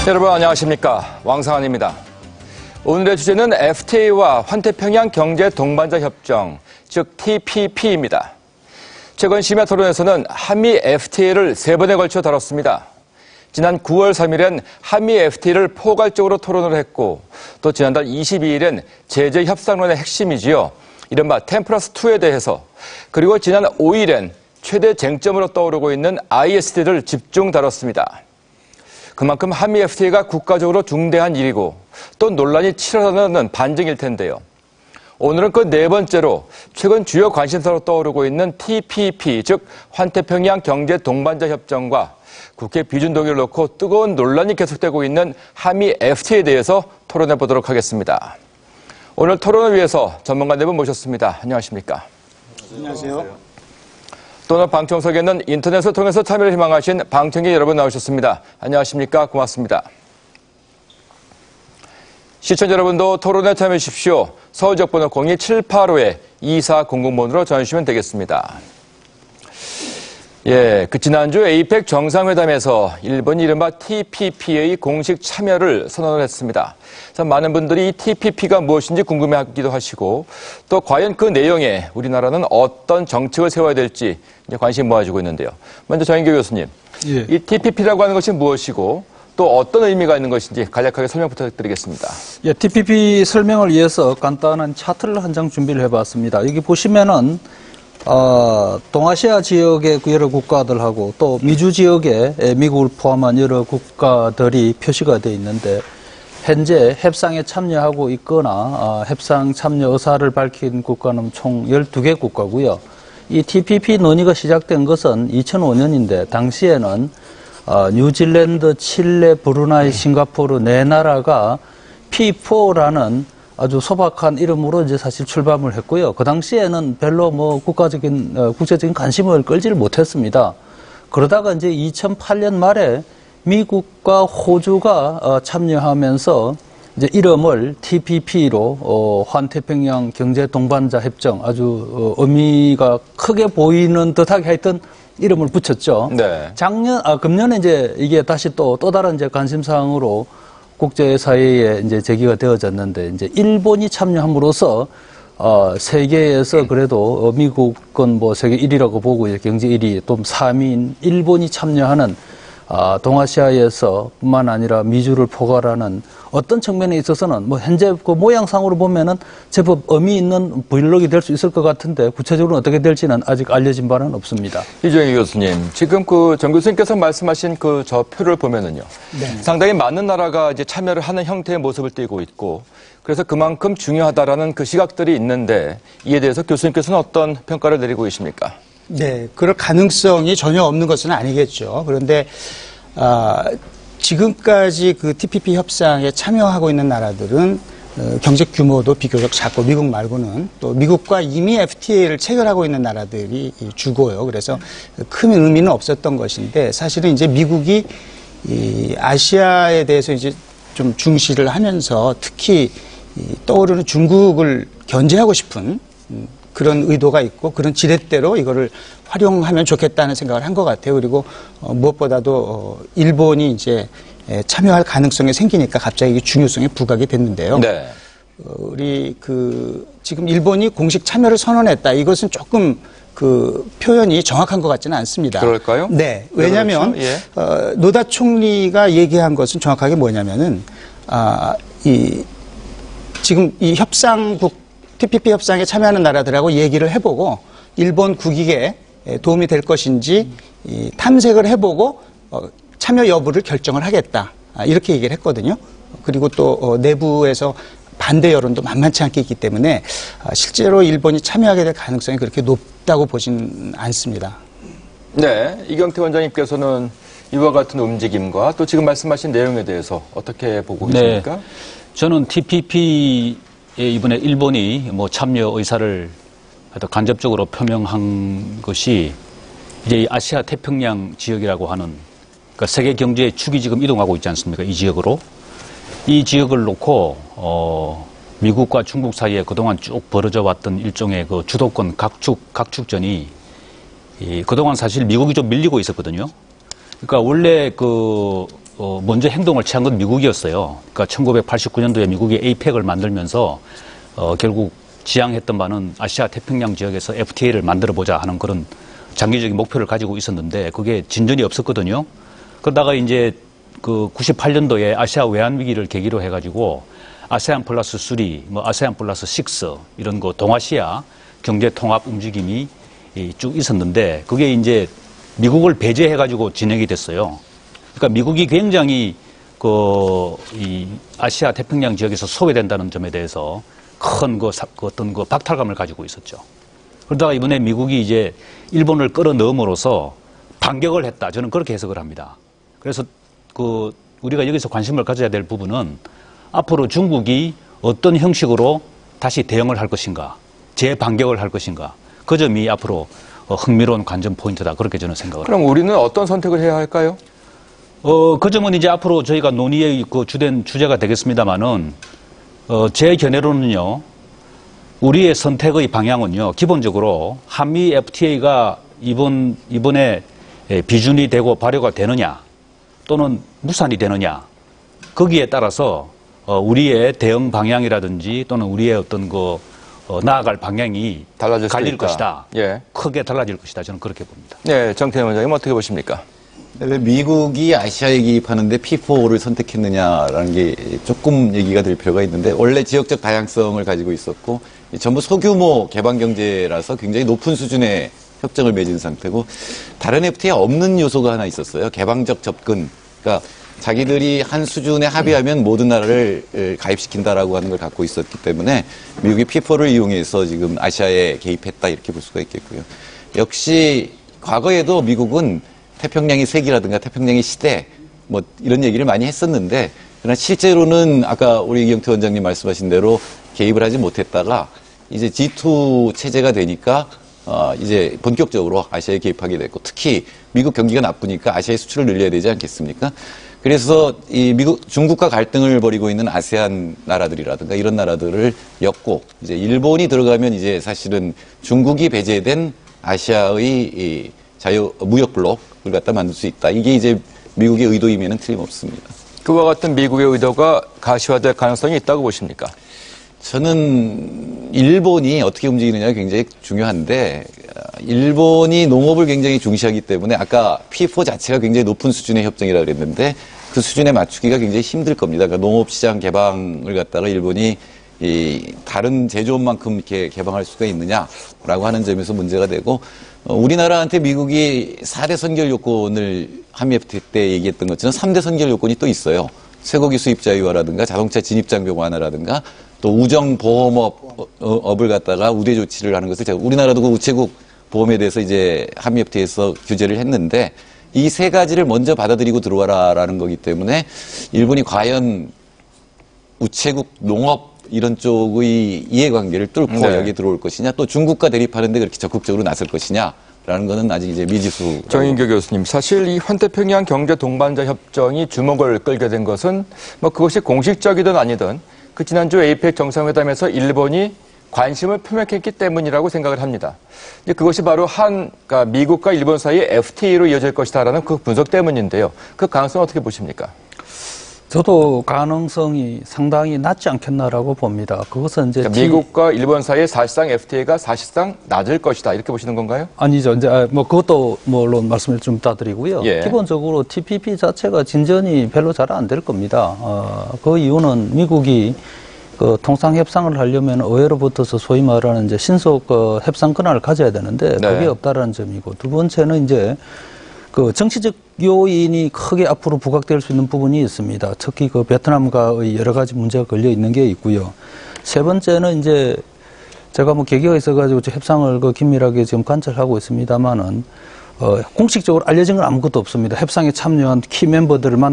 여러분 안녕하십니까, 왕상환입니다. 오늘의 주제는 FTA와 환태평양 경제 동반자 협정, 즉 TPP입니다. 최근 심야 토론에서는 한미 FTA를 3번에 걸쳐 다뤘습니다. 지난 9월 3일엔 한미 FTA를 포괄적으로 토론을 했고, 또 지난달 22일엔 제재 협상론의 핵심이지요, 이른바 10+2에 대해서, 그리고 지난 5일엔 최대 쟁점으로 떠오르고 있는 ISD를 집중 다뤘습니다. 그만큼 한미 FTA가 국가적으로 중대한 일이고 또 논란이 치열하다는 반증일 텐데요. 오늘은 그 네 번째로 최근 주요 관심사로 떠오르고 있는 TPP, 즉 환태평양 경제 동반자 협정과 국회 비준 동의를 놓고 뜨거운 논란이 계속되고 있는 한미 FTA에 대해서 토론해 보도록 하겠습니다. 오늘 토론을 위해서 전문가 네 분 모셨습니다. 안녕하십니까? 안녕하세요. 또 오늘 방청석에는 인터넷을 통해서 참여를 희망하신 방청객 여러분 나오셨습니다. 안녕하십니까? 고맙습니다. 시청자 여러분도 토론에 참여해 주십시오. 서울지역번호 02785-2400번으로 전해주시면 되겠습니다. 지난주 APEC 정상회담에서 일본이 이른바 TPP의 공식 참여를 선언을 했습니다. 많은 분들이 이 TPP가 무엇인지 궁금해하기도 하시고, 또 과연 그 내용에 우리나라는 어떤 정책을 세워야 될지 관심 모아지고 있는데요. 먼저 정인교 교수님, 이 TPP라고 하는 것이 무엇이고 또 어떤 의미가 있는 것인지 간략하게 설명 부탁드리겠습니다. TPP 설명을 위해서 간단한 차트를 한 장 준비를 해봤습니다. 여기 보시면은 동아시아 지역의 여러 국가들하고 또 미주 지역에 미국을 포함한 여러 국가들이 표시가 되어 있는데, 현재 협상에 참여하고 있거나 협상 참여 의사를 밝힌 국가는 총 12개 국가고요. 이 TPP 논의가 시작된 것은 2005년인데 당시에는 뉴질랜드, 칠레, 브루나이, 싱가포르 네 나라가 P4라는 아주 소박한 이름으로 이제 사실 출범을 했고요. 그 당시에는 별로 국제적인 관심을 끌지를 못했습니다. 그러다가 이제 2008년 말에 미국과 호주가 참여하면서 이제 이름을 TPP로 환태평양 경제 동반자 협정, 아주 의미가 크게 보이는 듯하게 하여튼 이름을 붙였죠. 네. 금년에 이제 이게 다시 또 다른 이제 관심사항으로 국제사회에 이제 제기가 되어졌는데, 이제 일본이 참여함으로써 세계에서 그래도 미국은 뭐 세계 1위라고 보고 경제 1위, 또 3위인 일본이 참여하는 동아시아에서 뿐만 아니라 미주를 포괄하는 어떤 측면에 있어서는 뭐 현재 그 모양상으로 보면은 제법 의미 있는 브이로그가 될 수 있을 것 같은데, 구체적으로 어떻게 될지는 아직 알려진 바는 없습니다. 이정희 교수님, 지금 정 교수님께서 말씀하신 저 표를 보면은요, 상당히 많은 나라가 이제 참여를 하는 형태의 모습을 띠고 있고, 그래서 그만큼 중요하다라는 그 시각들이 있는데, 이에 대해서 교수님께서는 어떤 평가를 내리고 계십니까? 네, 그럴 가능성이 전혀 없는 것은 아니겠죠. 그런데 지금까지 그 TPP 협상에 참여하고 있는 나라들은 경제 규모도 비교적 작고, 미국 말고는 또 미국과 이미 FTA를 체결하고 있는 나라들이 주고요. 그래서 큰 의미는 없었던 것인데, 사실은 이제 미국이 이 아시아에 대해서 이제 좀 중시를 하면서 특히 떠오르는 중국을 견제하고 싶은 그런 의도가 있고, 그런 지렛대로 이거를 활용하면 좋겠다는 생각을 한 것 같아요. 그리고 무엇보다도 일본이 이제 참여할 가능성이 생기니까 갑자기 중요성이 부각이 됐는데요. 네. 우리 지금 일본이 공식 참여를 선언했다. 이것은 조금 표현이 정확한 것 같지는 않습니다. 그럴까요? 네. 왜냐하면 그렇죠? 노다 총리가 얘기한 것은 정확하게 뭐냐면은 지금 이 TPP 협상에 참여하는 나라들하고 얘기를 해보고 일본 국익에 도움이 될 것인지 탐색을 해보고 참여 여부를 결정을 하겠다. 이렇게 얘기를 했거든요. 그리고 또 내부에서 반대 여론도 만만치 않게 있기 때문에 실제로 일본이 참여하게 될 가능성이 그렇게 높다고 보진 않습니다. 네, 이경태 원장님께서는 이와 같은 움직임과 또 지금 말씀하신 내용에 대해서 어떻게 보고 계십니까? 네, 저는 TPP 이번에 일본이 참여 의사를 간접적으로 표명한 것이 이제 아시아 태평양 지역이라고 하는, 그러니까 세계 경제의 축이 지금 이동하고 있지 않습니까? 이 지역으로. 이 지역을 놓고 미국과 중국 사이에 그동안 쭉 벌어져 왔던 일종의 그 주도권 각축전이 그동안 사실 미국이 좀 밀리고 있었거든요. 그러니까 원래 먼저 행동을 취한 건 미국이었어요. 그러니까 1989년도에 미국이 에이펙을 만들면서 결국 지향했던 바는 아시아 태평양 지역에서 FTA를 만들어보자 하는 그런 장기적인 목표를 가지고 있었는데 그게 진전이 없었거든요. 그러다가 이제 그 98년도에 아시아 외환 위기를 계기로 해가지고 아세안 플러스 3, 아세안 플러스 6 이런 거 동아시아 경제 통합 움직임이 쭉 있었는데 그게 이제 미국을 배제해가지고 진행이 됐어요. 그러니까 미국이 굉장히 이 아시아 태평양 지역에서 소외된다는 점에 대해서 큰 어떤 박탈감을 가지고 있었죠. 그러다가 이번에 미국이 이제 일본을 끌어넣음으로써 반격을 했다. 저는 그렇게 해석을 합니다. 그래서 우리가 여기서 관심을 가져야 될 부분은 앞으로 중국이 어떤 형식으로 다시 대응을 할 것인가, 재반격을 할 것인가. 그 점이 앞으로 흥미로운 관전 포인트다. 그렇게 저는 생각을 합니다. 그럼 우리는 어떤 선택을 해야 할까요? 그 점은 이제 앞으로 저희가 논의의 주된 주제가 되겠습니다만은, 제 견해로는요, 우리의 선택의 방향은요, 기본적으로 한미 FTA가 이번에 비준이 되고 발효가 되느냐, 또는 무산이 되느냐, 거기에 따라서 우리의 대응 방향이라든지 또는 우리의 어떤 나아갈 방향이 갈릴 것이다. 예. 크게 달라질 것이다. 저는 그렇게 봅니다. 네, 정태현 원장님 어떻게 보십니까? 왜 미국이 아시아에 기입하는데 P4를 선택했느냐라는 게 조금 얘기가 될 필요가 있는데 원래 지역적 다양성을 가지고 있었고 전부 소규모 개방 경제라서 굉장히 높은 수준의 협정을 맺은 상태고 다른 FTA에 없는 요소가 하나 있었어요. 개방적 접근. 그러니까 자기들이 한 수준에 합의하면 모든 나라를 가입시킨다라고 하는 걸 갖고 있었기 때문에 미국이 P4를 이용해서 지금 아시아에 개입했다 이렇게 볼 수가 있겠고요. 역시 과거에도 미국은 태평양의 세기라든가 태평양의 시대 뭐 이런 얘기를 많이 했었는데 그러나 실제로는 아까 우리 이경태 원장님 말씀하신 대로 개입을 하지 못했다가 이제 G2 체제가 되니까 이제 본격적으로 아시아에 개입하게 됐고 특히 미국 경기가 나쁘니까 아시아의 수출을 늘려야 되지 않겠습니까? 그래서 이 중국과 갈등을 벌이고 있는 아세안 나라들이라든가 이런 나라들을 엮고 이제 일본이 들어가면 이제 사실은 중국이 배제된 아시아의 이 무역 블록을 갖다 만들 수 있다. 이게 이제 미국의 의도임에는 틀림없습니다. 그와 같은 미국의 의도가 가시화될 가능성이 있다고 보십니까? 저는 일본이 어떻게 움직이느냐가 굉장히 중요한데 일본이 농업을 굉장히 중시하기 때문에 아까 P4 자체가 굉장히 높은 수준의 협정이라고 그랬는데 그 수준에 맞추기가 굉장히 힘들 겁니다. 그러니까 농업시장 개방을 갖다가 일본이 다른 제조업만큼 이렇게 개방할 수가 있느냐라고 하는 점에서 문제가 되고 우리나라한테 미국이 4대 선결 요건을 한미 FTA 때 얘기했던 것처럼 3대 선결 요건이 또 있어요. 쇠고기 수입 자유화라든가 자동차 진입 장벽 완화라든가 또 우정 보험업을 갖다가 우대 조치를 하는 것을 우리나라도 그 우체국 보험에 대해서 이제 한미 FTA에서 규제를 했는데 이 세 가지를 먼저 받아들이고 들어와라라는 거기 때문에 일본이 과연 우체국 농업 이런 쪽의 이해관계를 뚫고 네. 여기에 들어올 것이냐 또 중국과 대립하는데 그렇게 적극적으로 나설 것이냐라는 거는 아직 이제 미지수. 정인교 교수님, 사실 이 환태평양 경제 동반자 협정이 주목을 끌게 된 것은 뭐 그것이 공식적이든 아니든 그 지난주 에이펙 정상회담에서 일본이 관심을 표명했기 때문이라고 생각을 합니다. 이제 그것이 바로 그러니까 미국과 일본 사이의 FTA로 이어질 것이다라는 그 분석 때문인데요. 그 가능성은 어떻게 보십니까? 저도 가능성이 상당히 낮지 않겠나라고 봅니다. 그것은 이제 그러니까 미국과 일본 사이의 사실상 FTA가 사실상 낮을 것이다 이렇게 보시는 건가요? 아니죠. 이제 뭐 그것도 물론 말씀을 좀 따드리고요. 예. 기본적으로 TPP 자체가 진전이 별로 잘 안 될 겁니다. 그 이유는 미국이 그 통상 협상을 하려면 의회로 붙어서 소위 말하는 이제 신속 협상 권한을 가져야 되는데 네. 그게 없다라는 점이고 두 번째는 이제 그 정치적 요인이 크게 앞으로 부각될 수 있는 부분이 있습니다. 특히 그 베트남과의 여러 가지 문제가 걸려 있는 게 있고요. 세 번째는 이제 제가 뭐 계기가 있어가지고 협상을 그 긴밀하게 지금 관찰하고 있습니다만은 공식적으로 알려진 건 아무것도 없습니다. 협상에 참여한 키 멤버들을 만나